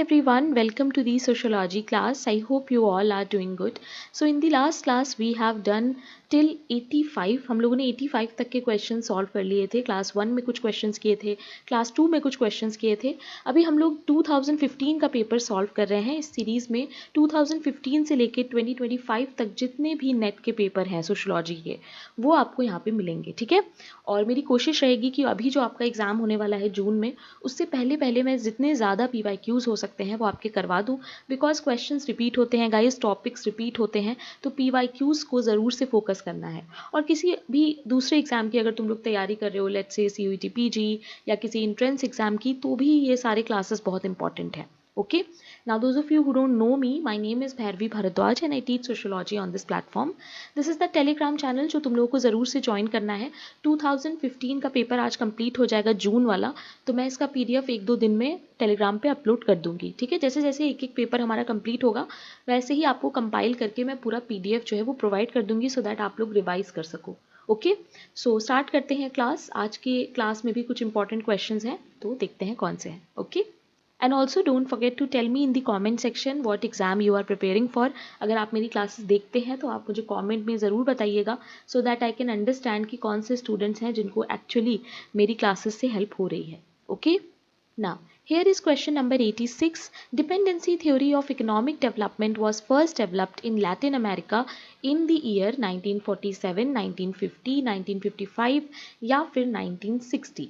everyone, welcome to the sociology class. I hope you all are doing good. So in the last class we have done till 85. हम लोगों ने 85 तक के question solve कर लिए थे. क्लास 1 में कुछ क्वेश्चंस किए थे, क्लास 2 में कुछ क्वेश्चंस किए थे. अभी हम लोग 2015 का पेपर सॉल्व कर रहे हैं. इस सीरीज़ में 2015 से लेके 2025 तक जितने भी नेट के पेपर हैं सोशोलॉजी के, वो आपको यहाँ पे मिलेंगे. ठीक है. और मेरी कोशिश रहेगी कि अभी जो आपका एग्ज़ाम होने वाला है जून में, उससे पहले मैं जितने ज़्यादा PYQs हो सकते हैं वो आपके करवा दूँ. बिकॉज क्वेश्चंस रिपीट होते हैं गाइस, टॉपिक्स रिपीट होते हैं, तो PYQs को ज़रूर से फोकस करना है. और किसी भी दूसरे एग्ज़ाम की अगर तुम लोग तैयारी कर रहे हो, लेट्स से CUET PG या किसी एंट्रेंस एग्ज़ाम की, तो भी ये सारे क्लासेस बहुत इंपॉर्टेंट हैं. Okay, now those of you who don't know me, my name is Bhairavi Bharadwaj and I teach sociology on this platform. This is the Telegram channel जो तुम लोगों को ज़रूर से ज्वाइन करना है. 2015 का पेपर आज कंप्लीट हो जाएगा जून वाला, तो मैं इसका PDF 1-2 दिन में टेलीग्राम पे अपलोड कर दूंगी. ठीक है. जैसे जैसे एक एक पेपर हमारा कंप्लीट होगा वैसे ही आपको कंपाइल करके मैं पूरा PDF जो है वो प्रोवाइड कर दूंगी, सो दैट आप लोग रिवाइज कर सको. ओके, सो स्टार्ट करते हैं क्लास. आज के क्लास में भी कुछ इंपॉर्टेंट क्वेश्चंस हैं, तो देखते हैं कौन से हैं. Okay. And also don't forget to tell me in the comment section what exam you are preparing for. अगर आप मेरी क्लासेस देखते हैं तो आप मुझे कमेंट में ज़रूर बताइएगा, so that I can understand कि कौन से स्टूडेंट्स हैं जिनको एक्चुअली मेरी क्लासेस से हेल्प हो रही है. Okay. Now here is question number 86. Dependency theory of economic development was first developed in Latin America in the year 1947, 1950, 1955 या फिर 1960.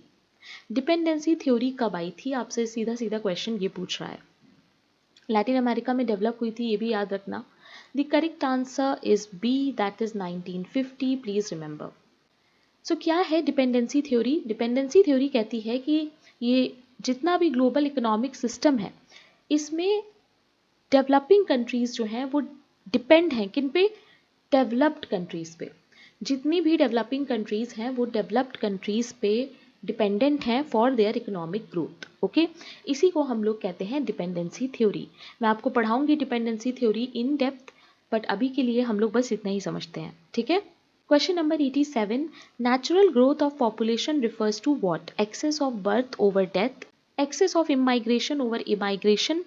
डिपेंडेंसी थ्योरी कब आई थी? आपसे सीधा सीधा क्वेश्चन ये पूछ रहा है. लैटिन अमेरिका में डेवलप हुई थी, ये भी याद रखना. The correct answer is B, that is 1950. Please remember. So क्या है डिपेंडेंसी थ्योरी? डिपेंडेंसी थ्योरी कहती है कि ये जितना भी ग्लोबल इकोनॉमिक सिस्टम है, इसमें डेवलपिंग कंट्रीज जो हैं वो डिपेंड हैं किन पे? डेवलप्ड कंट्रीज पे. जितनी भी डेवलपिंग कंट्रीज हैं वो डेवलप्ड कंट्रीज पे डिपेंडेंट हैं for their economic growth. Okay, इसी को हम लोग कहते हैं डिपेंडेंसी थ्योरी. मैं आपको पढ़ाऊंगी dependency theory in depth, but अभी के लिए हम लोग बस इतना ही समझते हैं. ठीक है. Question number 87. Natural growth of population refers to what? Excess of birth over death, excess of immigration over immigration,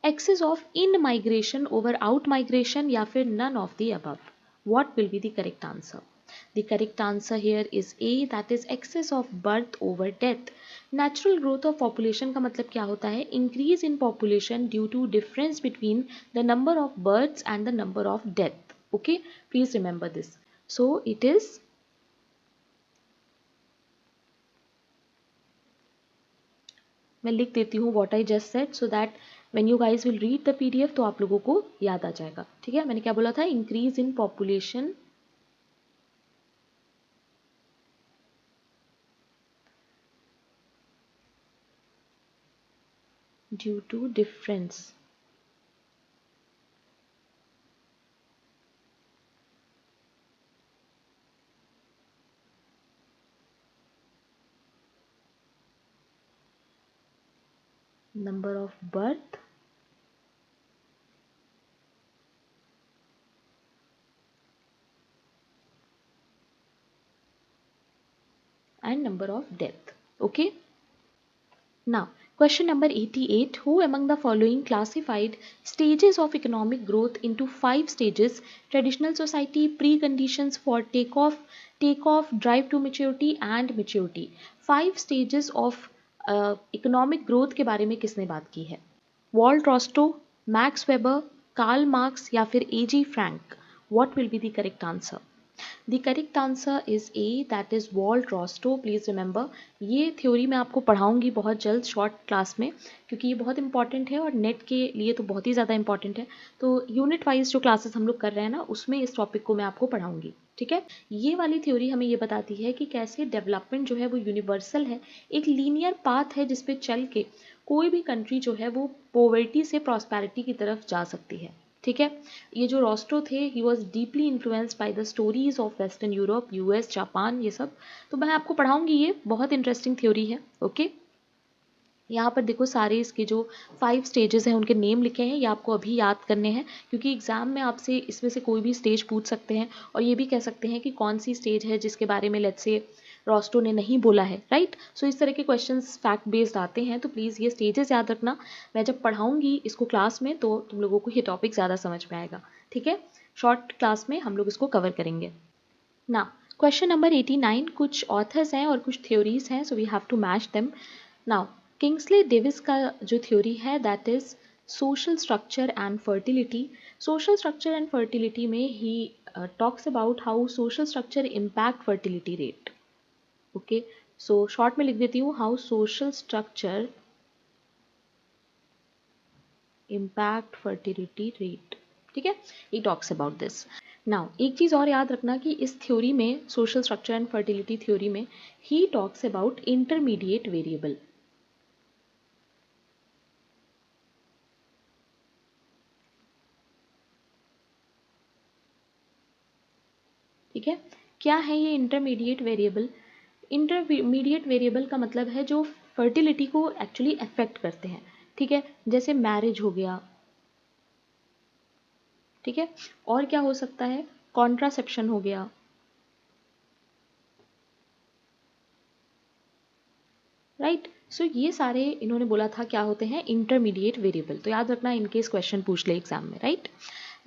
excess of in migration over out migration, या फिर none of the above. What will be the correct answer? The correct answer here is A, that is excess of birth over death. Natural growth of population का मतलब क्या होता है? Increase in population due to difference between the number of births and the number of death. Okay, please remember this. So it is मैं लिख देती हूँ what I just said, so that when you guys will read the PDF तो आप लोगों को याद आ जाएगा. ठीक है. मैंने क्या बोला था? Increase in population due to difference number of birth and number of death. Okay. Now question number 88. Who among the following classified stages of economic growth into 5 stages? Traditional society, preconditions for takeoff, drive to maturity and maturity. 5 stages of economic growth के बारे में किसने बात की है? Walt Rostow, Max Weber, Karl Marx या फिर A.G. Frank. What will be the correct answer? The correct answer is A, that is Walt Rostow. Please remember. ये थ्योरी मैं आपको पढ़ाऊंगी बहुत जल्द शॉर्ट क्लास में, क्योंकि ये बहुत इंपॉर्टेंट है और नेट के लिए तो बहुत ही ज़्यादा इंपॉर्टेंट है. तो यूनिट वाइज जो क्लासेस हम लोग कर रहे हैं ना, उसमें इस टॉपिक को मैं आपको पढ़ाऊंगी. ठीक है. ये वाली थ्योरी हमें ये बताती है कि कैसे डेवलपमेंट जो है वो यूनिवर्सल है, एक लीनियर पाथ है जिसपे चल के कोई भी कंट्री जो है वो पॉवर्टी से प्रॉस्पेरिटी की तरफ जा सकती है. ठीक है. ये जो रॉस्टो थे, he was deeply influenced by the stories of western Europe, US, Japan, ये सब. तो मैं आपको पढ़ाऊंगी, ये बहुत इंटरेस्टिंग थ्योरी है. ओके. यहाँ पर देखो सारे इसके जो 5 स्टेजेस हैं उनके नेम लिखे हैं, ये आपको अभी याद करने हैं, क्योंकि एग्जाम में आपसे इसमें से कोई भी स्टेज पूछ सकते हैं और ये भी कह सकते हैं कि कौन सी स्टेज है जिसके बारे में लेट्स से रॉस्टो ने नहीं बोला है, राइट। सो इस तरह के क्वेश्चंस फैक्ट बेस्ड आते हैं, तो प्लीज़ ये स्टेजेस याद रखना। मैं जब पढ़ाऊंगी इसको क्लास में तो तुम लोगों को ये टॉपिक ज़्यादा समझ में आएगा, ठीक है। शॉर्ट क्लास में हम लोग इसको कवर करेंगे ना। क्वेश्चन नंबर 89, कुछ ऑथर्स हैं और कुछ थ्योरीज हैं, so we have to match them. Now Kingsley Davis का जो थ्योरी है that is social structure and fertility. Social structure and fertility में he talks about how social structure impact fertility rate. Okay, so short में लिख देती हूँ, how social structure impact fertility rate, ठीक है, ये टॉक्स अबाउट दिस। नाउ एक चीज़ और याद रखना कि इस थ्योरी में, social structure and fertility theory में, he talks about intermediate variable. ठीक है, क्या है ये इंटरमीडिएट वेरिएबल? इंटरमीडिएट वेरिएबल का मतलब है जो फर्टिलिटी को एक्चुअली अफेक्ट करते हैं, ठीक है, जैसे मैरिज हो गया, ठीक है, और क्या हो सकता है, कॉन्ट्रासेप्शन हो गया, राइट। सो ये सारे इन्होंने बोला था क्या होते हैं, इंटरमीडिएट वेरिएबल। तो याद रखना इनकेस क्वेश्चन पूछ ले एग्जाम में, राइट।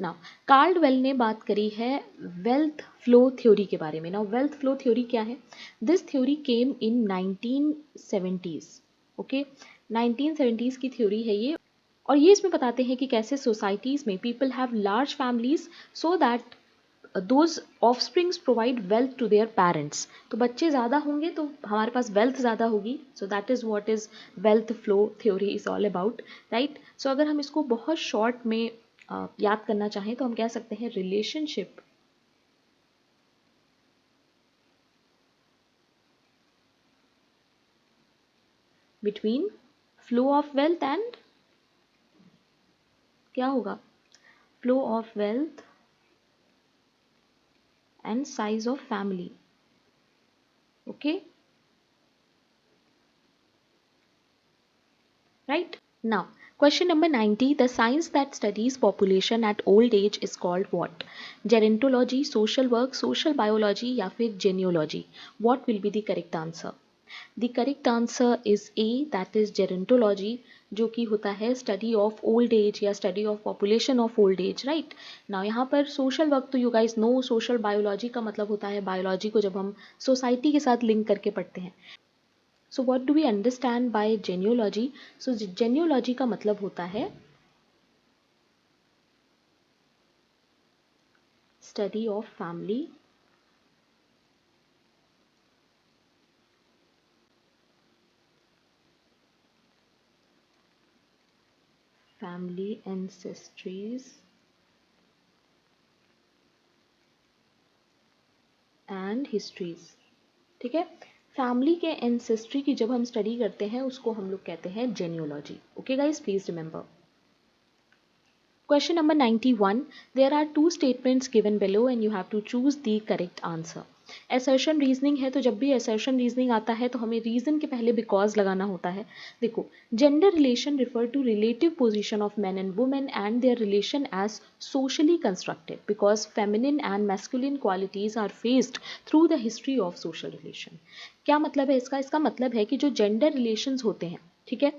नाउ कार्डवेल ने बात करी है वेल्थ फ्लो थ्योरी के बारे में। नाउ वेल्थ फ्लो थ्योरी क्या है? This theory came in 1970s। Okay, 1970s की थ्योरी है ये, और ये इसमें बताते हैं कि कैसे सोसाइटीज में people have large families so that those offsprings provide wealth to their parents. तो बच्चे ज़्यादा होंगे तो हमारे पास वेल्थ ज़्यादा होगी। So that is what is wealth flow theory is all about, right. So अगर हम इसको बहुत शॉर्ट में याद करना चाहें तो हम कह सकते हैं relationship between flow of wealth and, क्या होगा, flow of wealth and size of family. Okay, right? Now, question number 90, the science that studies population at old age is called what? Gerontology, social work, social biology या फिर genealogy? What will be the correct answer? The correct answer is A, that is gerontology, जो कि होता है study of old age या study of population of old age, right? Now यहाँ पर social work तो you guys know, social biology का मतलब होता है biology को जब हम society के साथ link करके पढ़ते हैं। So what do we understand by genealogy? So genealogy का मतलब होता है study of family, family ancestries and histories, ठीक है। फैमिली के एंसेस्ट्री की जब हम स्टडी करते हैं उसको हम लोग कहते हैं genealogy. Okay guys, please remember. Question number 91. There are two statements given below and you have to choose the correct answer. Assertion reasoning है, तो जब भी assertion reasoning आता है तो हमें reason के पहले because लगाना होता है। देखो, gender relation refer to relative position of men and women and their relation as socially constructed because feminine and masculine qualities are faced through the history of social relation. क्या मतलब है इसका? इसका मतलब है कि जो gender relations होते हैं, ठीक है,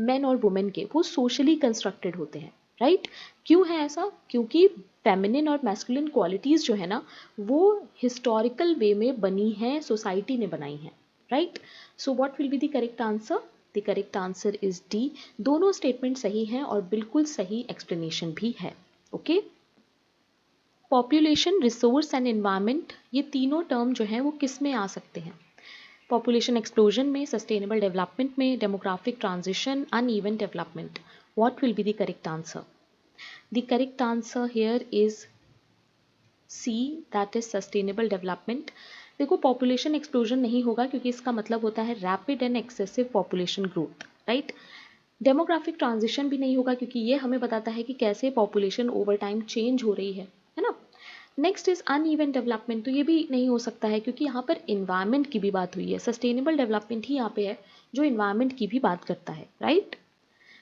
men और women के, वो socially constructed होते हैं, राइट। क्यों है ऐसा? क्योंकि फेमिनिन और मैस्कुलिन क्वालिटीज जो है ना वो हिस्टोरिकल वे में बनी हैं, सोसाइटी ने बनाई हैं, right. So what will be the correct answer? The correct answer is D. दोनों स्टेटमेंट सही हैं और बिल्कुल सही एक्सप्लेनेशन भी है। Okay, population, resource and environment, ये तीनों टर्म जो हैं वो किस में आ सकते हैं? पॉपुलेशन एक्सप्लोजन में, सस्टेनेबल डेवलपमेंट में, demographic transition, uneven development. What will be the correct answer? The correct answer here is C, that is sustainable development. देखो, पॉपुलेशन एक्सप्लोजन नहीं होगा क्योंकि इसका मतलब होता है rapid and excessive population growth, right. Demographic transition भी नहीं होगा क्योंकि ये हमें बताता है कि कैसे पॉपुलेशन ओवर टाइम चेंज हो रही है ना। नेक्स्ट इज अनइवन डेवलपमेंट, तो ये भी नहीं हो सकता है क्योंकि यहाँ पर इन्वायरमेंट की भी बात हुई है। सस्टेनेबल डेवलपमेंट ही यहाँ पे है जो इन्वायरमेंट की भी बात करता है, right.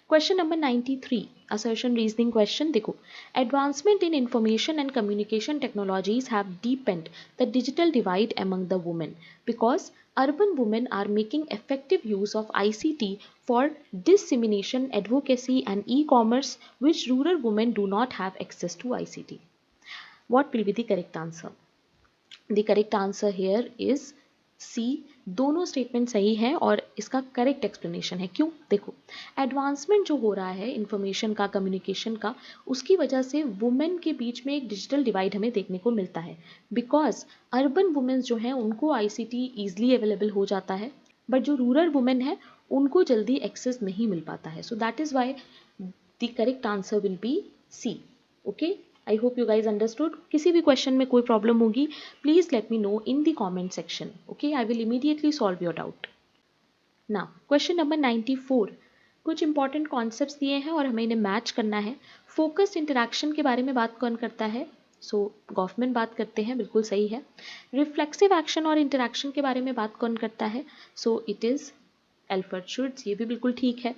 Question number 93 assertion reasoning question देखो, advancement in information and communication technologies have deepened the digital divide among the women because urban women are making effective use of ICT for dissemination, advocacy and e-commerce which rural women do not have access to ICT. What will be the correct answer? The correct answer here is C. दोनों statement सही है और इसका correct explanation है। क्यों? देखो, advancement जो हो रहा है इंफॉर्मेशन का, कम्युनिकेशन का, उसकी वजह से वुमेन के बीच में एक डिजिटल डिवाइड हमें देखने को मिलता है बिकॉज अर्बन वुमेन्स जो हैं उनको आईसीटी ईजिली अवेलेबल हो जाता है, बट जो रूरल वुमेन है उनको जल्दी एक्सेस नहीं मिल पाता है। So that is why the correct answer will be C. Okay, I hope you guys understood. किसी भी क्वेश्चन में कोई प्रॉब्लम होगी please let me know in the comment section. Okay, I will immediately solve your doubt. Now question number 94, कुछ important concepts दिए हैं और हमें इन्हें मैच करना है। फोकस्ड इंटरैक्शन के बारे में बात कौन करता है? सो गॉफमैन बात करते हैं, बिल्कुल सही है। रिफ्लेक्सिव एक्शन और इंटरैक्शन के बारे में बात कौन करता है? सो इट इज एल्फ्रेड शुट्ज, ये भी बिल्कुल ठीक है।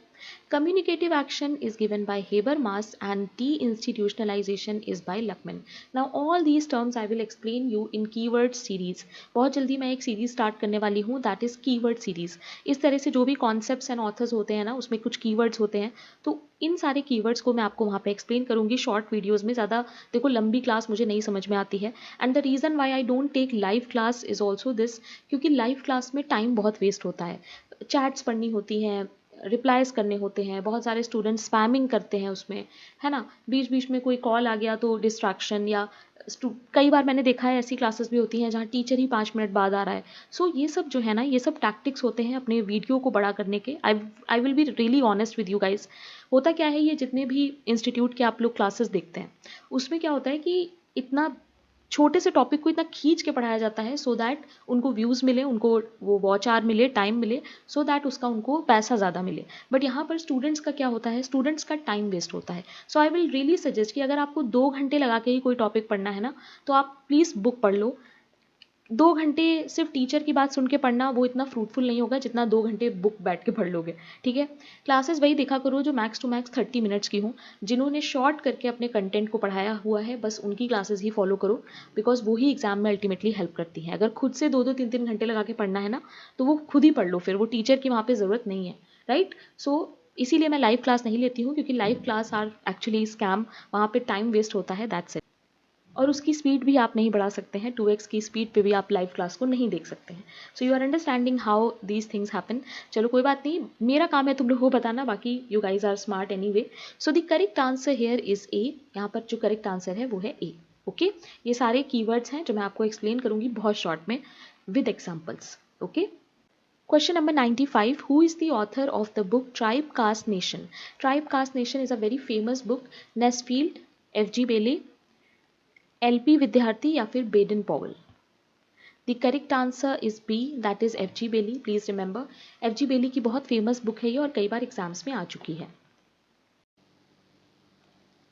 Communicative action is given by Habermas and de-institutionalization is by Luckman. Now all these terms I will explain you in keyword series. बहुत जल्दी मैं एक सीरीज स्टार्ट करने वाली हूँ, that is keyword series. इस तरह से जो भी concepts and authors होते हैं ना, उसमें कुछ keywords होते हैं, तो इन सारे keywords को मैं आपको वहाँ पे explain करूँगी शॉर्ट वीडियोज़ में। ज़्यादा देखो लंबी क्लास मुझे नहीं समझ में आती है, and the reason why I don't take live class is also this, क्योंकि लाइव क्लास में टाइम बहुत वेस्ट होता है, चैट्स पढ़नी होती हैं, रिप्लाईज करने होते हैं, बहुत सारे स्टूडेंट्स स्पैमिंग करते हैं उसमें, है ना, बीच बीच में कोई कॉल आ गया तो डिस्ट्रैक्शन, या कई बार मैंने देखा है ऐसी क्लासेस भी होती हैं जहाँ टीचर ही 5 मिनट बाद आ रहा है। सो ये सब जो है ना, ये सब टैक्टिक्स होते हैं अपने वीडियो को बड़ा करने के। I will be really honest with you guys. होता क्या है, ये जितने भी इंस्टीट्यूट के आप लोग क्लासेस देखते हैं उसमें क्या होता है कि इतना छोटे से टॉपिक को इतना खींच के पढ़ाया जाता है सो दैट उनको व्यूज़ मिले, उनको वो वॉच आवर मिले, टाइम मिले, सो दैट उसका उनको पैसा ज़्यादा मिले। बट यहाँ पर स्टूडेंट्स का क्या होता है, स्टूडेंट्स का टाइम वेस्ट होता है। So I will really suggest कि अगर आपको 2 घंटे लगा के ही कोई टॉपिक पढ़ना है ना, तो आप प्लीज़ बुक पढ़ लो। 2 घंटे सिर्फ टीचर की बात सुन के पढ़ना वो इतना फ्रूटफुल नहीं होगा जितना 2 घंटे बुक बैठ के पढ़ लोगे। ठीक है, क्लासेस वही देखा करो जो मैक्स टू मैक्स 30 मिनट्स की हों, जिन्होंने शॉर्ट करके अपने कंटेंट को पढ़ाया हुआ है, बस उनकी क्लासेस ही फॉलो करो, बिकॉज वो ही एग्जाम में अल्टीमेटली हेल्प करती हैं। अगर खुद से 2-2 3-3 घंटे लगा के पढ़ना है ना, तो वो खुद ही पढ़ लो, फिर वो टीचर की वहाँ पे ज़रूरत नहीं है, राइट। सो इसीलिए मैं लाइव क्लास नहीं लेती हूँ, क्योंकि live class are actually scam, वहाँ पे टाइम वेस्ट होता है, दैट्स इट। और उसकी स्पीड भी आप नहीं बढ़ा सकते हैं, 2x की स्पीड पे भी आप लाइव क्लास को नहीं देख सकते हैं। So you are understanding how these things happen. चलो कोई बात नहीं, मेरा काम है तुम लोग को बताना, बाकी you guys are smart anyway. So the correct answer here is A. यहाँ पर जो करेक्ट आंसर है वो है ए। ओके, ये सारे कीवर्ड्स हैं जो मैं आपको एक्सप्लेन करूंगी बहुत शॉर्ट में with examples. Okay, Question number 95. Who is the author of the book Tribe Caste Nation? Tribe Caste Nation is a very famous book. Nesfield, F.G. Bailey, LP Vidyarthi या फिर Baden Powell? The correct answer is B, that is F G Bailey. Please remember, F G Bailey की बहुत famous book है ये और कई बार exams में आ चुकी है।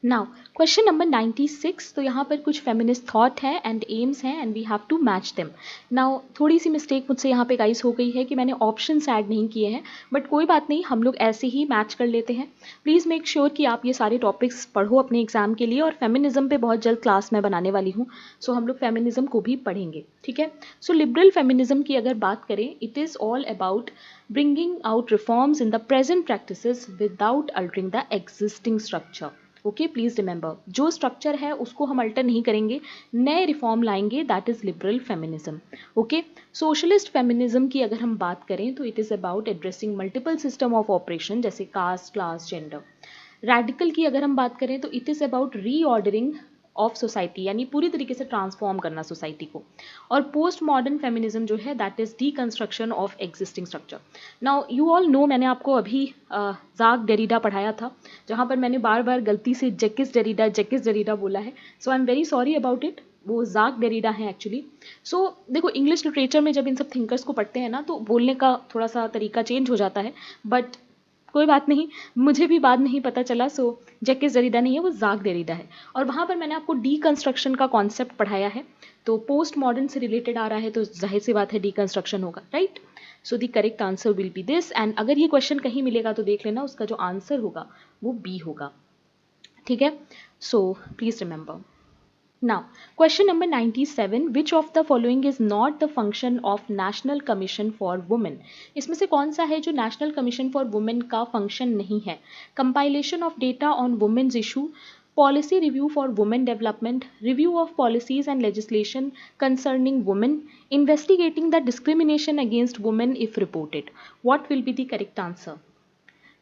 नाउ क्वेश्चन नंबर 96, तो यहाँ पर कुछ फेमिनिस्ट थॉट है एंड एम्स हैं and we have to match them. Now थोड़ी सी मिस्टेक मुझसे यहाँ पे गाइस हो गई है कि मैंने ऑप्शंस ऐड नहीं किए हैं, बट कोई बात नहीं, हम लोग ऐसे ही मैच कर लेते हैं। प्लीज़ मेक श्योर कि आप ये सारे टॉपिक्स पढ़ो अपने एग्जाम के लिए, और फेमिनिज्म पे बहुत जल्द क्लास मैं बनाने वाली हूँ, सो हम लोग फेमिनिज्म को भी पढ़ेंगे, ठीक है। सो लिबरल फेमिनिज्म की अगर बात करें, it is all about bringing out reforms in the present practices without altering the existing structure. Okay, please remember, जो स्ट्रक्चर है उसको हम अल्टर नहीं करेंगे, नए रिफॉर्म लाएंगे, that is liberal feminism. Okay, socialist feminism की अगर हम बात करें तो it is about addressing multiple system of operation जैसे कास्ट, क्लास, जेंडर। रेडिकल की अगर हम बात करें तो it is about reordering of society, यानी पूरी तरीके से ट्रांसफॉर्म करना सोसाइटी को। और पोस्ट मॉडर्न फेमिनिज्म जो है that is deconstruction of existing structure. Now you all know, मैंने आपको अभी जाक डेरिडा पढ़ाया था, जहाँ पर मैंने बार बार गलती से जैकिस डेरिडा बोला है, so I am very sorry about it. वो जाक डेरिडा है एक्चुअली। सो देखो, इंग्लिश लिटरेचर में जब इन सब थिंकर्स को पढ़ते हैं ना, तो बोलने का थोड़ा सा तरीका चेंज हो जाता है, बट कोई बात नहीं, मुझे भी बाद में ही पता चला। सो जैकिस डेरिडा नहीं है, वो जाक डेरिडा है, और वहाँ पर मैंने आपको डीकंस्ट्रक्शन का कॉन्सेप्ट पढ़ाया है। तो पोस्ट मॉडर्न से रिलेटेड आ रहा है तो जाहिर सी बात है डीकंस्ट्रक्शन होगा, right. So the correct answer will be this. And अगर ये क्वेश्चन कहीं मिलेगा तो देख लेना उसका जो आंसर होगा वो बी होगा, ठीक है। So please remember. Now, question number 97, which of the following is not the function of National Commission for Women? इसमें से कौन सा है जो National Commission for Women का function नहीं है? Compilation of data on women's issue, policy review for women development, review of policies and legislation concerning women, investigating the discrimination against women if reported. What will be the correct answer?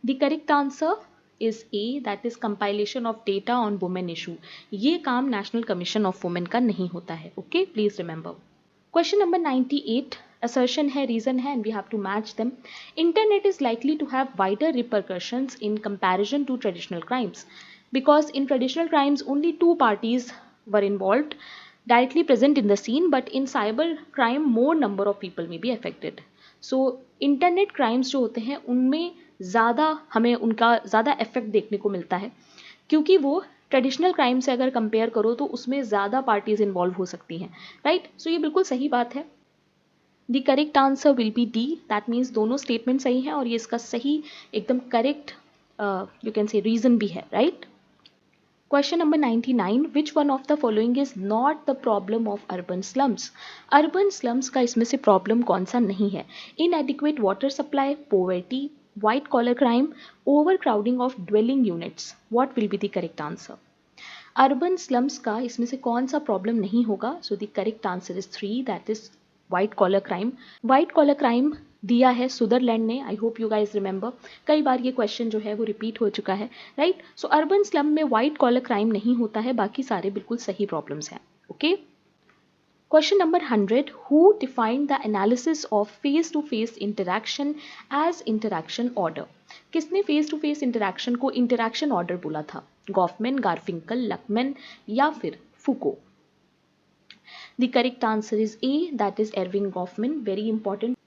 The correct answer is A, that is compilation of data on women issue. ये काम national commission of women का नहीं होता है, okay, please remember. Question number 98, assertion है, reason है, and we have to match them. Internet is likely to have wider repercussions in comparison to traditional crimes because in traditional crimes only two parties were involved, directly present in the scene, but in cyber crime more number of people may be affected. So internet crimes जो होते हैं उनमें ज़्यादा हमें उनका ज़्यादा effect देखने को मिलता है, क्योंकि वो ट्रेडिशनल क्राइम से अगर कंपेयर करो तो उसमें ज़्यादा पार्टीज इन्वॉल्व हो सकती हैं, राइट। सो ये बिल्कुल सही बात है। The correct answer will be D, that means दोनों स्टेटमेंट सही हैं और ये इसका सही एकदम correct you can say reason भी है, right. Question number 99, which one of the following is not the problem of urban slums? Urban slums का इसमें से प्रॉब्लम कौन सा नहीं है? Inadequate water supply, poverty, white collar crime, overcrowding of dwelling units. What will be the correct answer? Urban slums का इसमें से कौन सा प्रॉब्लम नहीं होगा? So the correct answer is 3, that is white collar crime. White collar crime दिया है Sutherland ने, I hope you guys remember. कई बार ये क्वेश्चन जो है वो रिपीट हो चुका है, राइट। सो अर्बन स्लम में व्हाइट कॉलर क्राइम नहीं होता है, बाकी सारे बिल्कुल सही प्रॉब्लम्स हैं, okay. Question number 100, who defined the analysis of face-to-face interaction as interaction order? किसने फेस टू फेस इंटरैक्शन को इंटरैक्शन ऑर्डर बोला था? गॉफमैन, गारफिंकल, लकमैन या फिर फुको? The correct answer is A, that is Erving Goffman, very important.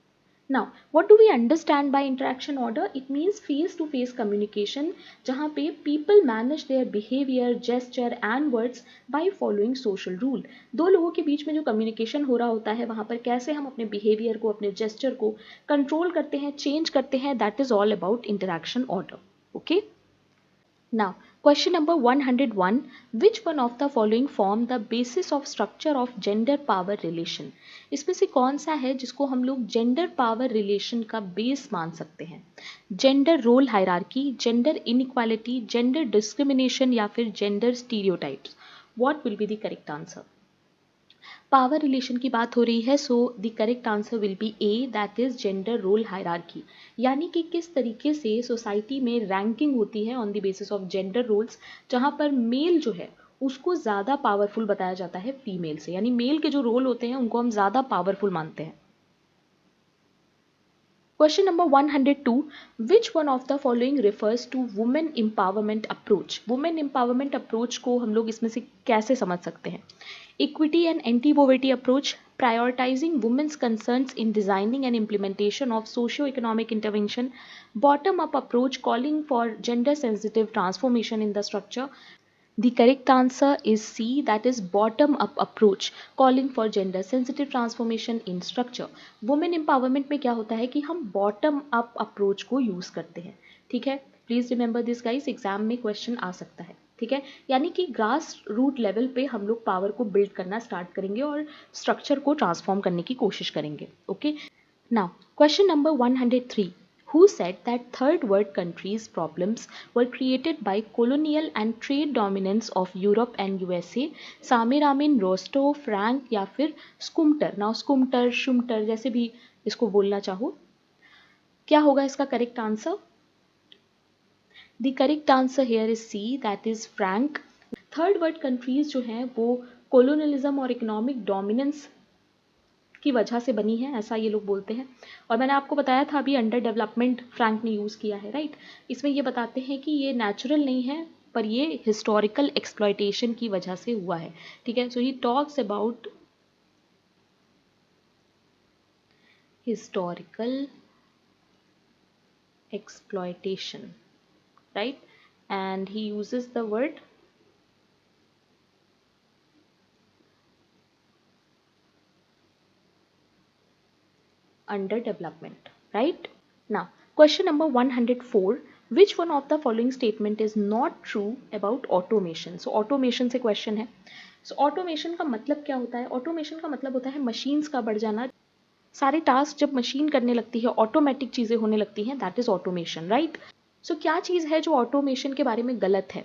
Now, what do we understand by interaction order? It means face-to-face communication, जहाँ पे people manage their behavior, gesture and words by following social rule. दो लोगों के बीच में जो communication हो रहा होता है वहाँ पर कैसे हम अपने behavior को, अपने gesture को control करते हैं, change करते हैं, that is all about interaction order. Okay? Now, question number 101, which one of the following form the basis of structure of gender power relation? इसमें से कौन सा है जिसको हम लोग जेंडर पावर रिलेशन का बेस मान सकते हैं? Gender role hierarchy, gender inequality, gender discrimination या फिर gender stereotypes? What will be the correct answer? Power relation की बात हो रही है, so the correct answer will be A, that is gender role hierarchy. यानी कि किस तरीके से सोसाइटी में रैंकिंग होती है on the basis of gender roles, जहां पर मेल जो है उसको ज़्यादा पावरफुल बताया जाता है फीमेल से, यानी मेल के जो रोल होते हैं उनको हम ज़्यादा पावरफुल मानते हैं। Question number 102, which one of the following refers to women empowerment approach? Women empowerment approach को हम लोग इसमें से कैसे समझ सकते हैं? Equity and anti-poverty approach, prioritizing women's concerns in designing and implementation of socio-economic intervention, bottom-up approach calling for gender-sensitive transformation in the structure. The correct answer is C, that is bottom-up approach calling for gender-sensitive transformation in structure. Women empowerment में क्या होता है कि हम bottom-up approach को use करते हैं, ठीक है। Please remember this guys, exam में क्वेश्चन आ सकता है, ठीक है। यानी कि ग्रास रूट लेवल पे हम लोग पावर को बिल्ड करना स्टार्ट करेंगे और स्ट्रक्चर को ट्रांसफॉर्म करने की कोशिश करेंगे, okay. Now question number 103, who said that third world countries problems were created by colonial and trade dominance of Europe and USA? Samir Amin, Rostow, Frank या फिर स्कुम्टर? नाउ स्कुम्टर, शुम्टर जैसे भी इसको बोलना चाहो, क्या होगा इसका correct answer? The correct answer here is C, that is Frank. Third world countries जो हैं वो कोलोनलिज्म और इकोनॉमिक डोमिनेंस की वजह से बनी है, ऐसा ये लोग बोलते हैं। और मैंने आपको बताया था अभी अंडर डेवलपमेंट फ्रैंक ने यूज़ किया है, राइट। इसमें ये बताते हैं कि ये नेचुरल नहीं है पर ये हिस्टोरिकल एक्सप्लॉयटेशन की वजह से हुआ है, ठीक है। So he talks about historical exploitation, right? And he uses the word under development, right? Now, question number 104, which one of the following statement is not true about automation? So automation से question है. So automation का मतलब क्या होता है? automation का मतलब होता है machines का बढ़ जाना. सारे टास्क जब मशीन करने लगती है, ऑटोमेटिक चीजें होने लगती हैं, दैट इज ऑटोमेशन, राइट? सो क्या चीज है जो ऑटोमेशन के बारे में गलत है?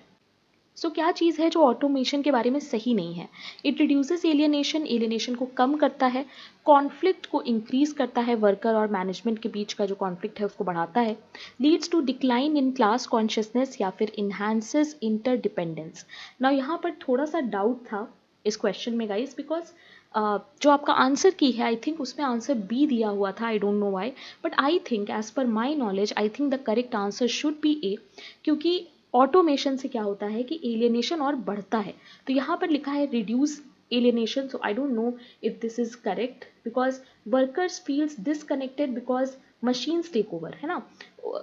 क्या चीज़ है जो ऑटोमेशन के बारे में सही नहीं है? इट रिड्यूसेस एलियनेशन, एलियनेशन को कम करता है, कॉन्फ्लिक्ट को इंक्रीज करता है, वर्कर और मैनेजमेंट के बीच का जो कॉन्फ्लिक्ट है उसको बढ़ाता है, leads to decline in class consciousness, या फिर इन्हांसेस इंटरडिपेंडेंस. ना यहाँ पर थोड़ा सा डाउट था इस क्वेश्चन में गाइस, बिकॉज जो आपका आंसर की है, आई थिंक उसमें आंसर बी दिया हुआ था, I don't know why, but I think as per my knowledge I think the correct answer should be A, क्योंकि ऑटोमेशन से क्या होता है कि एलियनेशन और बढ़ता है. तो यहाँ पर लिखा है reduce alienation, so I don't know if this is correct, because workers feels disconnected because machines take over, है ना?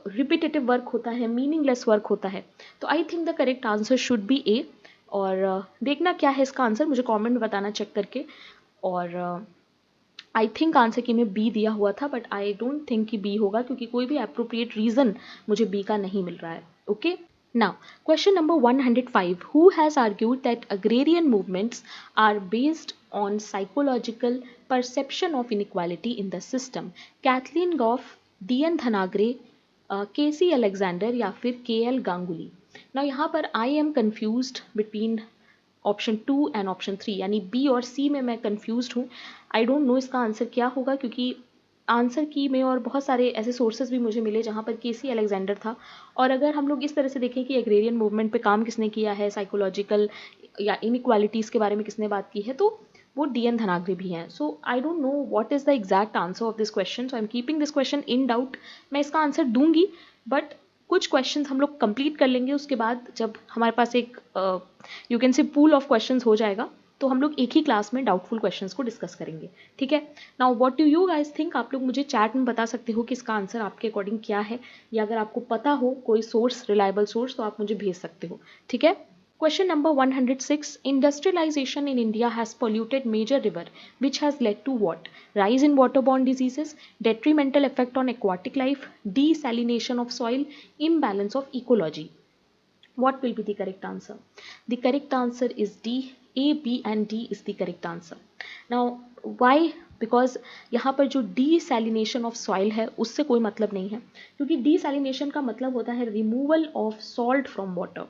रिपीटेटिव वर्क होता है, मीनिंगलेस वर्क होता है. तो I think the correct answer should be A. और देखना क्या है इसका आंसर, मुझे कमेंट में बताना चेक करके. और आई थिंक आंसर की में बी दिया हुआ था, बट आई डोंट थिंक कि बी होगा, क्योंकि कोई भी अप्रोप्रिएट रीजन मुझे बी का नहीं मिल रहा है. Okay. Now, question number 105. Who has argued that agrarian movements are based on psychological perception of inequality in the system? Kathleen Goff, D.N. Dhanagre, K.C. Alexander या फिर K.L. Ganguly. Now यहाँ पर I am confused between option 2 and option 3, यानी B और सी में मैं confused हूँ. आई don't no इसका आंसर क्या होगा, क्योंकि आंसर की में और बहुत सारे ऐसे सोर्सेज भी मुझे मिले जहाँ पर केसी अलेक्जेंडर था. और अगर हम लोग इस तरह से देखें कि एग्रेरियन मूवमेंट पे काम किसने किया है, साइकोलॉजिकल या इनइक्वालिटीज़ के बारे में किसने बात की है, तो वो डी.एन. धनागरे भी हैं. So I don't know what is the exact answer of this question, so I am keeping this question in doubt. मैं इसका आंसर दूंगी, बट कुछ क्वेश्चंस हम लोग कंप्लीट कर लेंगे, उसके बाद जब हमारे पास एक यू कैन से पूल ऑफ क्वेश्चंस हो जाएगा, तो हम लोग एक ही क्लास में डाउटफुल क्वेश्चंस को डिस्कस करेंगे. ठीक है. Now what do you guys think? आप लोग मुझे चैट में बता सकते हो कि इसका आंसर आपके अकॉर्डिंग क्या है, या अगर आपको पता हो कोई सोर्स, रिलायबल सोर्स, तो आप मुझे भेज सकते हो. ठीक है. Question number 106. Industrialization in India has polluted major river, which has led to what? Rise in waterborne diseases, detrimental effect on aquatic life, desalination of soil, imbalance of ecology. What will be the correct answer? The correct answer is D. A, B and D is the correct answer. Now, why? Because यहाँ पर जो desalination of soil है उससे कोई मतलब नहीं है, क्योंकि डीसैलिनेशन का मतलब होता है removal of salt from water.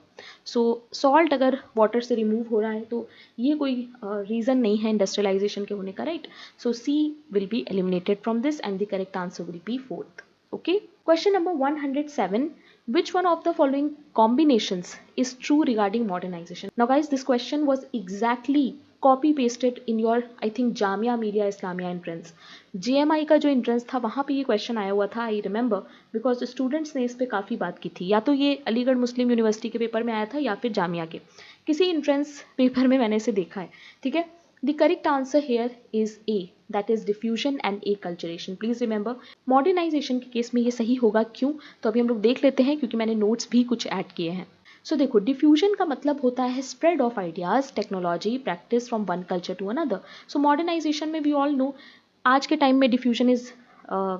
So salt अगर वाटर से रिमूव हो रहा है तो ये कोई रीज़न नहीं है इंडस्ट्रियलाइजेशन के होने का, right? So C will be eliminated from this and the correct answer will be fourth. Okay. Question number 107. Which one of the following combinations is true regarding modernization? Now guys, this question was exactly copy pasted in your I think Jamia Millia Islamia entrance. JMI का जो entrance था वहाँ पे ये question आया हुआ था, I remember, because students ने इस पे काफ़ी बात की थी. या तो ये अलीगढ़ मुस्लिम यूनिवर्सिटी के पेपर में आया था या फिर जामिया के किसी entrance पेपर में मैंने इसे देखा है. ठीक है. The correct answer here is A, that is diffusion and acculturation. Please remember, modernization के केस में ये सही होगा. क्यों? तो अभी हम लोग देख लेते हैं, क्योंकि मैंने नोट्स भी कुछ ऐड किए हैं. सो देखो, डिफ्यूजन का मतलब होता है spread of ideas, technology, practice from one culture to another. So modernization में वी ऑल नो आज के टाइम में diffusion is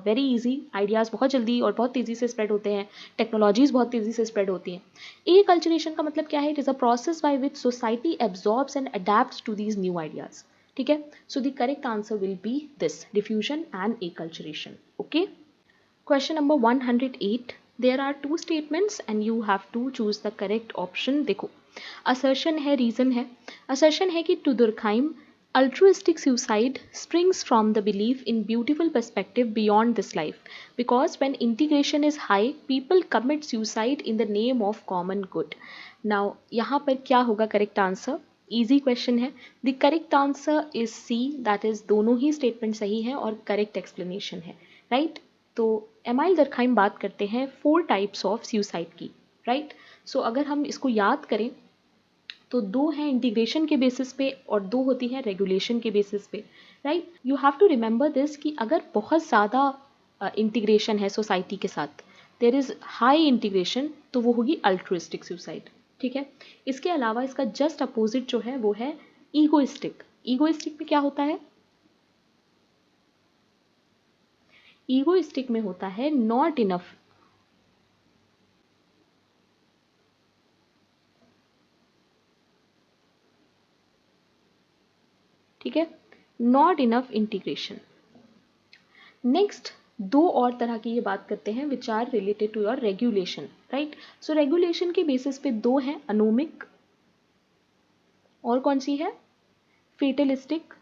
very easy. Ideas बहुत जल्दी और बहुत तेज़ी से स्प्रेड होते हैं, टेक्नोलॉजीज़ बहुत तेज़ी से स्प्रेड होती हैं. ए कल्चरेशन का मतलब क्या है? It is a process by which society absorbs and adapts to these new ideas. ठीक है. So the correct answer will be this, diffusion and acculturation. Okay. Question number 108. There are two statements and you have to choose the correct option. देखो, assertion है, reason है. Assertion है कि to Durkheim, altruistic suicide springs from the belief in beautiful perspective beyond this life, because when integration is high, people commit suicide in the name of common good. Now, यहाँ पर क्या होगा correct answer? Easy question है. The correct answer is C, that is दोनों ही statement सही है और correct explanation है, right? तो एमाइल दरखाइम बात करते हैं 4 टाइप्स ऑफ सुसाइड की, राइट? सो अगर हम इसको याद करें तो 2 हैं इंटीग्रेशन के बेसिस पे और 2 होती हैं रेगुलेशन के बेसिस पे, right? You have to remember this कि अगर बहुत ज़्यादा इंटीग्रेशन है सोसाइटी के साथ, देयर इज़ हाई इंटीग्रेशन, तो वो होगी अल्ट्रुइस्टिक सुसाइड. ठीक है. इसके अलावा इसका जस्ट अपोजिट जो है वो है ईगोइस्टिक. ईगोइस्टिक में क्या होता है? ईगोइस्टिक में होता है नॉट इनफ। ठीक है, नॉट इनफ इंटीग्रेशन। नेक्स्ट दो और तरह की ये बात करते हैं which are related to your regulation, right. So regulation के बेसिस पे दो हैं, अनोमिक और कौन सी है, फेटलिस्टिक,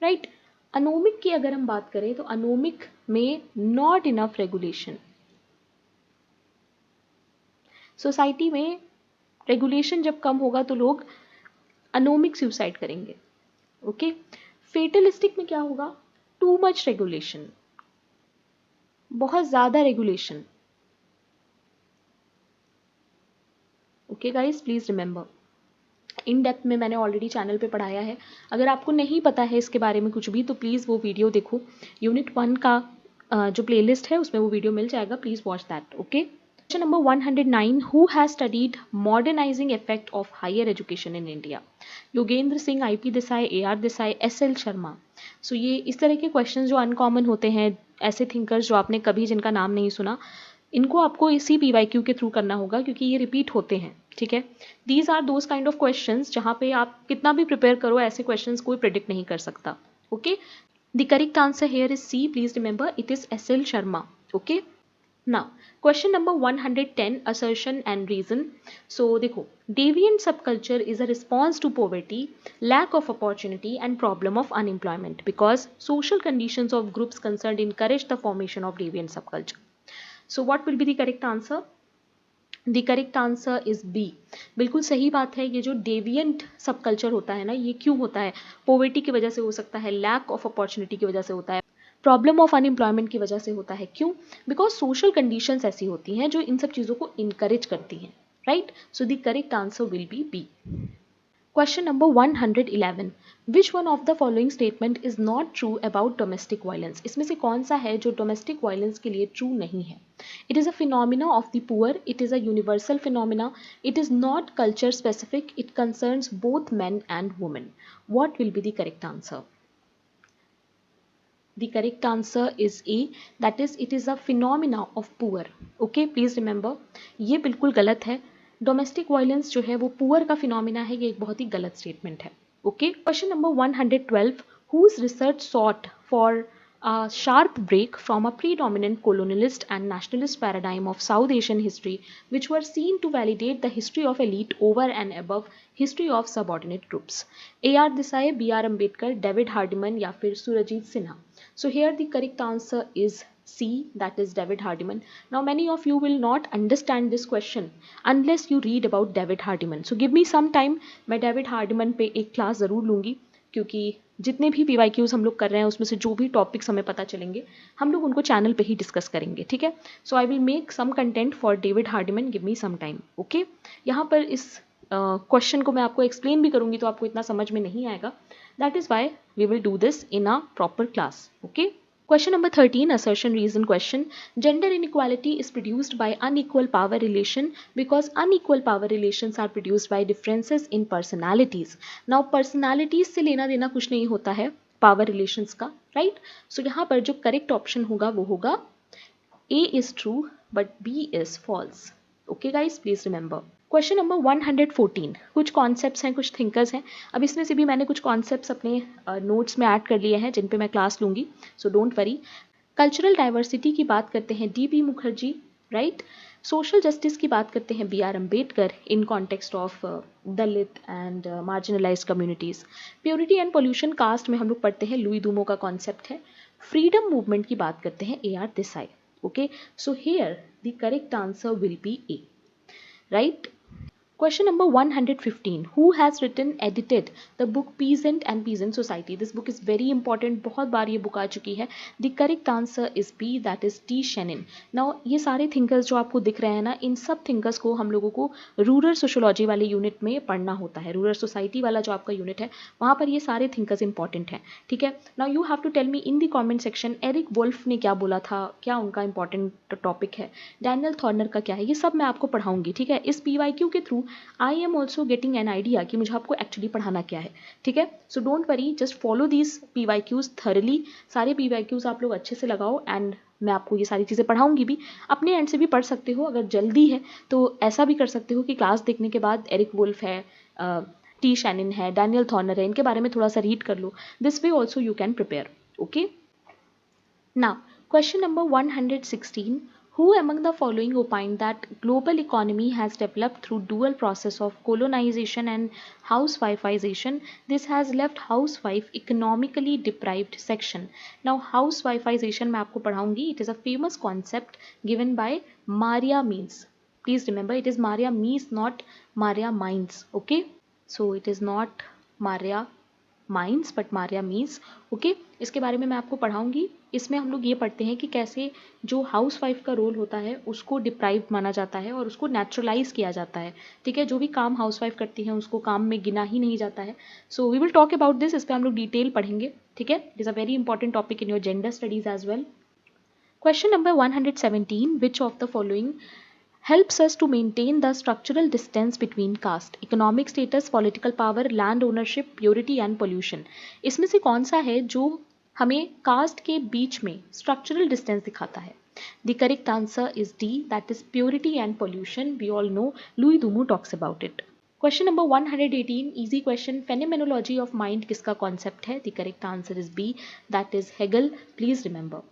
राइट। अनोमिक की अगर हम बात करें तो अनोमिक में नॉट इनफ रेगुलेशन, सोसाइटी में रेगुलेशन जब कम होगा तो लोग अनोमिक सुसाइड करेंगे, ओके। फेटलिस्टिक में क्या होगा, टू मच रेगुलेशन, बहुत ज्यादा regulation, okay guys please remember. In depth में मैंने ऑलरेडी चैनल पे पढ़ाया है, अगर आपको नहीं पता है इसके बारे में कुछ भी तो प्लीज़ वो वीडियो देखो, यूनिट 1 का जो प्लेलिस्ट है उसमें वो वीडियो मिल जाएगा, please watch that, okay. Question number 109, who has studied modernising effect of higher education in India? Yogendra Singh, IP Desai, AR Desai, SL Sharma. सो ये इस तरह के क्वेश्चन जो अनकॉमन होते हैं, ऐसे थिंकर्स जो आपने कभी जिनका नाम नहीं सुना, इनको आपको इसी PYQ के थ्रू करना होगा क्योंकि ये रिपीट होते हैं, ठीक है। These are those kind of questions जहाँ पे आप कितना भी प्रिपेयर करो ऐसे क्वेश्चंस कोई प्रिडिक्ट नहीं कर सकता, okay. The correct answer here is C, please remember it is SL Sharma, okay. Now question number 110, assertion and reason. So देखो, deviant subculture is a response to poverty, lack of opportunity and problem of unemployment because social conditions of groups concerned encourage the formation of deviant subculture. So what will be the correct answer? The correct answer is B। बिल्कुल सही बात है, ये जो deviant सब culture होता है ना, ये क्यों होता है? पॉवर्टी की वजह से हो सकता है, लैक ऑफ अपॉर्चुनिटी की वजह से होता है, प्रॉब्लम ऑफ अनएम्प्लॉयमेंट की वजह से होता है। क्यों? बिकॉज सोशल कंडीशंस ऐसी होती हैं जो इन सब चीज़ों को इनकरेज करती हैं, right. So the correct answer will B B। Question number 111, which one of the following statement is not true about domestic violence? इसमें से कौन सा है जो domestic violence के लिए true नहीं है? It is a phenomena of the poor, it is a universal phenomena, it is not culture specific, it concerns both men and women. What will be the correct answer? The correct answer is A, that is it is a phenomena of poor, okay, please remember ये बिल्कुल गलत है। Domestic violence जो है वो poor का phenomena है, ये एक बहुत ही गलत स्टेटमेंट है, okay. Question number 112, whose research sought for a sharp break from a predominant colonialist and nationalist paradigm of South Asian history which were seen to validate the history of elite over and above history of subordinate groups? AR Desai, BR Ambedkar, David Hardiman या फिर Surjit Sinha. So here the correct answer is C, that is David Hardiman. Now many of you will not understand this question unless you read about David Hardiman. So give me some time, मैं David Hardiman पे एक class ज़रूर लूँगी क्योंकि जितने भी PYQs हम लोग कर रहे हैं उसमें से जो भी टॉपिक्स हमें पता चलेंगे हम लोग उनको चैनल पे ही डिस्कस करेंगे, ठीक है। So I will make some content for David Hardiman, give me some time, okay. यहाँ पर इस क्वेश्चन को मैं आपको एक्सप्लेन भी करूँगी तो आपको इतना समझ में नहीं आएगा, that is why we will do this in a proper class, okay. Question number 13, assertion reason question. Gender inequality is produced by unequal power relation because unequal power relations are produced by differences in personalities. Now personalities से लेना देना कुछ नहीं होता है power relations का, right? So यहाँ पर जो correct option होगा वो होगा A is true but B is false. Okay guys, please remember. Question number 114, कुछ कॉन्सेप्ट्स हैं, कुछ थिंकर्स हैं। अब इसमें से भी मैंने कुछ कॉन्सेप्ट्स अपने नोट्स में ऐड कर लिए हैं जिन पे मैं क्लास लूँगी, so don't worry. Cultural diversity की बात करते हैं DP Mukherjee, right. Social justice की बात करते हैं BR Ambedkar in context of Dalit and marginalized communities. Purity and pollution caste में हम लोग पढ़ते हैं लुई दूमो का कॉन्सेप्ट है। फ्रीडम मूवमेंट की बात करते हैं AR Desai, okay. So here the correct answer will B A, right? Question number 115, who has written edited the book Peasant and Peasant Society? This book is very important, बहुत बार ये book आ चुकी है। The correct answer is B, that is T. Shenin. Now ये सारे thinkers जो आपको दिख रहे हैं ना, इन सब thinkers को हम लोगों को रूरल सोशोलॉजी वाले यूनिट में पढ़ना होता है। रूरल सोसाइटी वाला जो आपका यूनिट है वहाँ पर ये सारे thinkers इंपॉर्टेंट हैं, ठीक है। Now you have to tell me in the comment section Eric Wolf ने क्या बोला था, क्या उनका इंपॉर्टेंट टॉपिक है, डैनियल थॉर्नर का क्या है, ये सब मैं आपको पढ़ाऊंगी, ठीक है। इस PYQ के through I am also getting an idea कि मुझे आपको एक्चुअली पढ़ाना क्या है, ठीक है। सो don't worry, just follow these PYQs thoroughly, सारे PYQs आप लोग अच्छे से लगाओ एंड मैं आपको ये सारी चीज़ें पढ़ाऊंगी भी। अपने एंड से भी पढ़ सकते हो, अगर जल्दी है तो ऐसा भी कर सकते हो कि क्लास देखने के बाद एरिक वुल्फ है, टी शैनन है, डैनियल थॉर्नर है, इनके बारे में थोड़ा सा रीड कर लो। This way also you can prepare, okay. Now, question number 116. Who among the following opined that global economy has developed through dual process of colonization and housewifeization? This has left housewife economically deprived section. Now, housewifeization मैं आपको पढ़ाऊंगी. It is a famous concept given by Maria Means. Please remember, it is Maria Means, not Maria Mines. Okay? So it is not Maria mines but Maria means, okay. इसके बारे में मैं आपको पढ़ाऊंगी। इसमें हम लोग ये पढ़ते हैं कि कैसे जो हाउस वाइफ का रोल होता है उसको डिप्राइव माना जाता है और उसको नेचुरलाइज किया जाता है, ठीक है। जो भी काम हाउस वाइफ करती है उसको काम में गिना ही नहीं जाता है। So we will talk about this, इस पर हम लोग डिटेल पढ़ेंगे, ठीक है। It is a very important topic in your gender studies as well. Question number 117. Which of the following helps us to maintain the structural distance between caste, economic status, political power, land ownership, purity and pollution? इसमें से कौन सा है जो हमें cast के बीच में structural distance दिखाता है? The correct answer is D, that is purity and pollution. We all know Louis Dumour talks about it. Question number 118, easy question. Phenomenology of mind किसका concept है? The correct answer is B, that is Hegel. Please remember.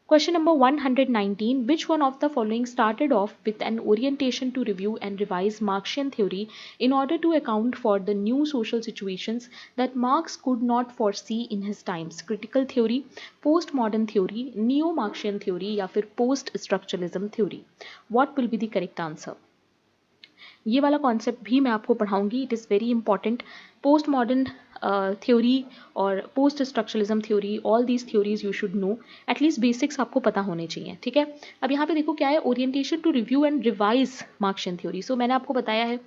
Question number 119. Which one of the following started off with an orientation to review and revise Marxian theory in order to account for the new social situations that Marx could not foresee in his times? Critical theory, postmodern theory, neo-Marxian theory या फिर post-structuralism theory? What will be the correct answer? ये वाला concept भी मैं आपको पढ़ाऊंगी. It is very important. Post modern theory और post structuralism theory, all these theories you should know. At least basics आपको पता होने चाहिए, ठीक है. अब यहाँ पे देखो क्या है, orientation to review and revise Marxian theory. So मैंने आपको बताया है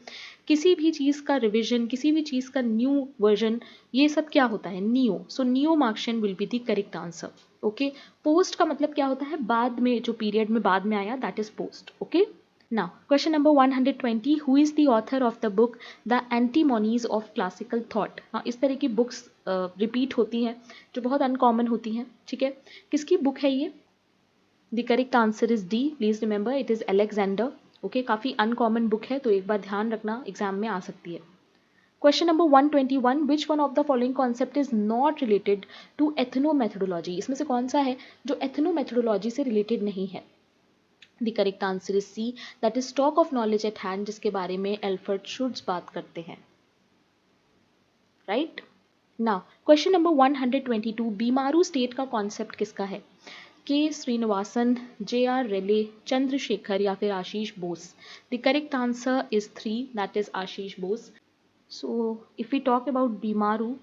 किसी भी चीज़ का रिविजन, किसी भी चीज़ का न्यू वर्जन, ये सब क्या होता है, neo. So neo Marxian will be the correct answer, okay. Post का मतलब क्या होता है, बाद में, जो पीरियड में बाद में आया, that is post, okay. Now, question number 120. Who is the author of the book The Antimonies of Classical Thought? हाँ, इस तरह की बुक्स रिपीट होती हैं जो बहुत अनकॉमन होती हैं, ठीक है. किसकी बुक है ये? The correct answer is D. Please remember, it is Alexander. Okay, काफ़ी अनकॉमन बुक है तो एक बार ध्यान रखना, एग्जाम में आ सकती है. Question number 121. Which one of the following concept is not related to ethnomethodology? इसमें से कौन सा है जो एथनोमेथोडोलॉजी से रिलेटेड नहीं है? The correct answer is C, that is stock of knowledge at hand, जिसके बारे में एल्फ्रेड शुट्ज बात करते हैं, right. Now question number 122. BIMARU state का कॉन्सेप्ट किसका है? के श्रीनिवासन, JR रेले, चंद्रशेखर या फिर Ashish Bose? The correct answer is 3, that is Ashish Bose. So if we talk about BIMARU,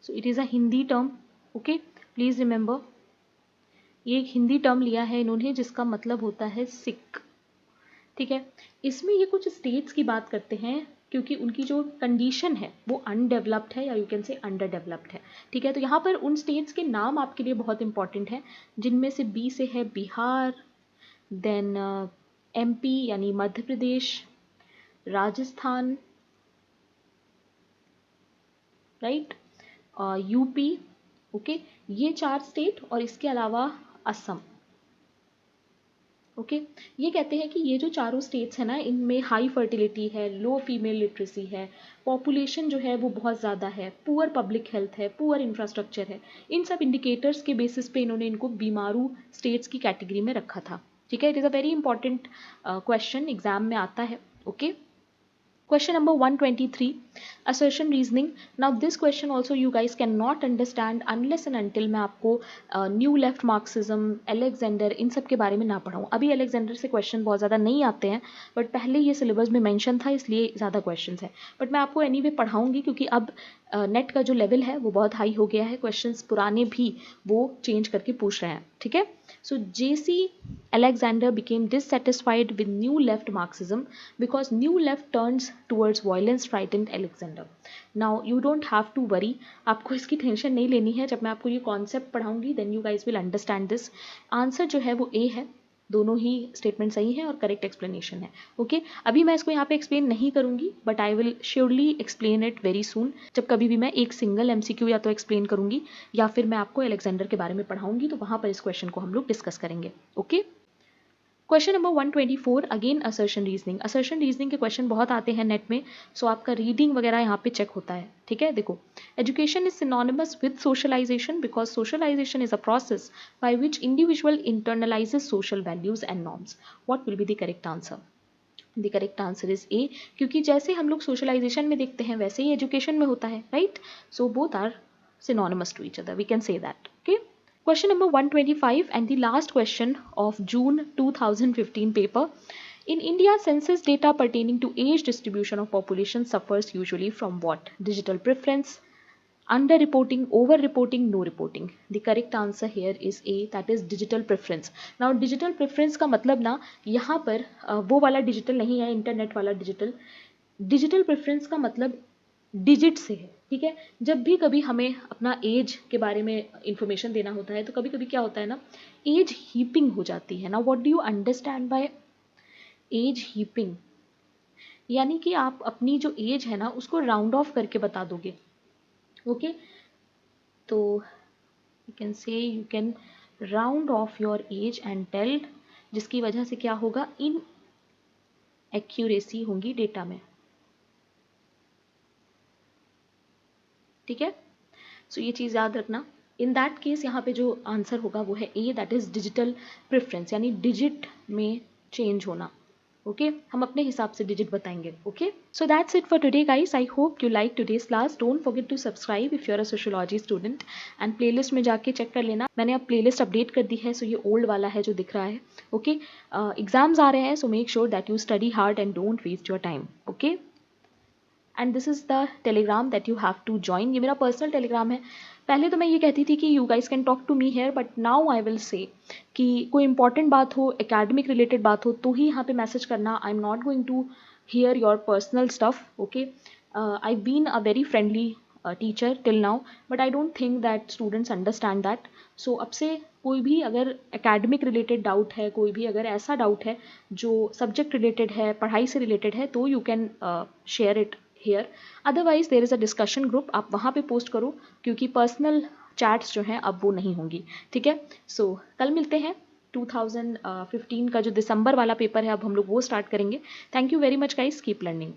so it is a Hindi term, okay. Please remember, ये एक हिंदी टर्म लिया है इन्होंने जिसका मतलब होता है सिक, ठीक है. इसमें ये कुछ स्टेट्स की बात करते हैं क्योंकि उनकी जो कंडीशन है वो अनडेवलप्ड है या यू कैन से अंडर डेवलप्ड है, ठीक है. तो यहाँ पर उन स्टेट्स के नाम आपके लिए बहुत इंपॉर्टेंट है, जिनमें से बी से है बिहार, देन MP यानी Madhya Pradesh, Rajasthan, right, UP, okay. ये 4 स्टेट और इसके अलावा असम, ओके. ये कहते हैं कि ये जो चारों स्टेट्स हैं ना, इनमें हाई फर्टिलिटी है, लो फीमेल लिटरेसी है, पॉपुलेशन जो है वो बहुत ज़्यादा है, पुअर पब्लिक हेल्थ है, पुअर इंफ्रास्ट्रक्चर है. इन सब इंडिकेटर्स के बेसिस पे इन्होंने इनको बीमारू स्टेट्स की कैटेगरी में रखा था, ठीक है. It is a very important question, exam में आता है, okay. Question number 123, assertion reasoning. Now this question also you guys cannot understand unless and until मैं आपको न्यू लेफ्ट मार्क्सिज्म, अलेक्जेंडर, इन सब के बारे में ना पढ़ाऊँ. अभी अलेक्जेंडर से क्वेश्चन बहुत ज़्यादा नहीं आते हैं, बट पहले ये सिलेबस में मेंशन था इसलिए ज़्यादा क्वेश्चंस है. बट मैं आपको एनीवे पढ़ाऊँगी क्योंकि अब नेट का जो लेवल है वो बहुत हाई हो गया है, क्वेश्चंस पुराने भी वो चेंज करके पूछ रहे हैं, ठीक है. So J.C. Alexander became dissatisfied with new left Marxism because new left turns towards violence frightened Alexander. Now you don't have to worry, आपको इसकी टेंशन नहीं लेनी है. जब मैं आपको ये कॉन्सेप्ट पढ़ाऊंगी then you guys will understand this. Answer जो है वो A है. दोनों ही स्टेटमेंट सही हैं और करेक्ट एक्सप्लेनेशन है। ओके, अभी मैं इसको यहाँ पे एक्सप्लेन नहीं करूँगी, but I will surely explain it very soon, जब कभी भी मैं एक सिंगल MCQ या तो एक्सप्लेन करूँगी या फिर मैं आपको अलेक्जेंडर के बारे में पढ़ाऊँगी, तो वहाँ पर इस क्वेश्चन को हम लोग डिस्कस करेंगे। Okay, question number 124, again assertion reasoning. Assertion reasoning के क्वेश्चन बहुत आते हैं नेट में, सो आपका रीडिंग वगैरह यहाँ पे चेक होता है। ठीक है, देखो, education is synonymous with socialisation because socialisation is a process by which individual internalises social values and norms. What will be the correct answer? The correct answer is A, क्योंकि जैसे हम लोग सोशलाइजेशन में देखते हैं वैसे ही एजुकेशन में होता है, right? So both are synonymous to each other, we can say that. Okay, question number 125 and the last question of June 2015 paper. In India, census data pertaining to age distribution of population suffers usually from what? Digital preference, under reporting, over reporting, no reporting. The correct answer here is A, that is digital preference. Now digital preference का मतलब ना यहाँ पर वो वाला digital नहीं है, internet वाला digital. डिजिटल प्रेफरेंस का मतलब डिजिट से है। ठीक है, जब भी कभी हमें अपना एज के बारे में इंफॉर्मेशन देना होता है तो कभी कभी क्या होता है ना, एज हीपिंग हो जाती है ना। What do you understand by age heaping? यानी कि आप अपनी जो एज है ना उसको राउंड ऑफ करके बता दोगे। ओके, तो you can say you can round off your age and tell, जिसकी वजह से क्या होगा, इन एक्यूरेसी होंगी डेटा में। ठीक है, सो ये चीज़ याद रखना। इन दैट केस यहाँ पे जो आंसर होगा वो है A, that is digital preference, यानी डिजिट में चेंज होना। ओके, हम अपने हिसाब से डिजिट बताएंगे। Okay, so that's it for today guys. I hope you like today's class. Don't forget to subscribe if you are a sociology student, and playlist में जाके चेक कर लेना। मैंने अब प्लेलिस्ट अपडेट कर दी है, सो ये ओल्ड वाला है जो दिख रहा है। ओके, एग्जाम्स आ रहे हैं, so make sure that you study hard and don't waste your time. Okay, and this is the Telegram that you have to join. ये मेरा पर्सनल टेलीग्राम है। पहले तो मैं ये कहती थी कि you guys can talk to me here, but now I will say कि कोई इंपॉर्टेंट बात हो, एकेडमिक रिलेटेड बात हो, तो ही यहाँ पे मैसेज करना। I am not going to hear your personal stuff. Okay, I been a very friendly teacher till now, but I don't think that students understand that. So अब से कोई भी अगर एकेडमिक रिलेटेड डाउट है, कोई भी अगर ऐसा डाउट है जो सब्जेक्ट रिलेटेड है, पढ़ाई से रिलेटेड है, तो you can share it here. Otherwise there is a discussion group, आप वहाँ पे पोस्ट करो, क्योंकि पर्सनल चैट्स जो हैं अब वो नहीं होंगी। ठीक है, सो कल मिलते हैं। 2015 का जो दिसंबर वाला पेपर है अब हम लोग वो स्टार्ट करेंगे। Thank you very much guys, keep learning.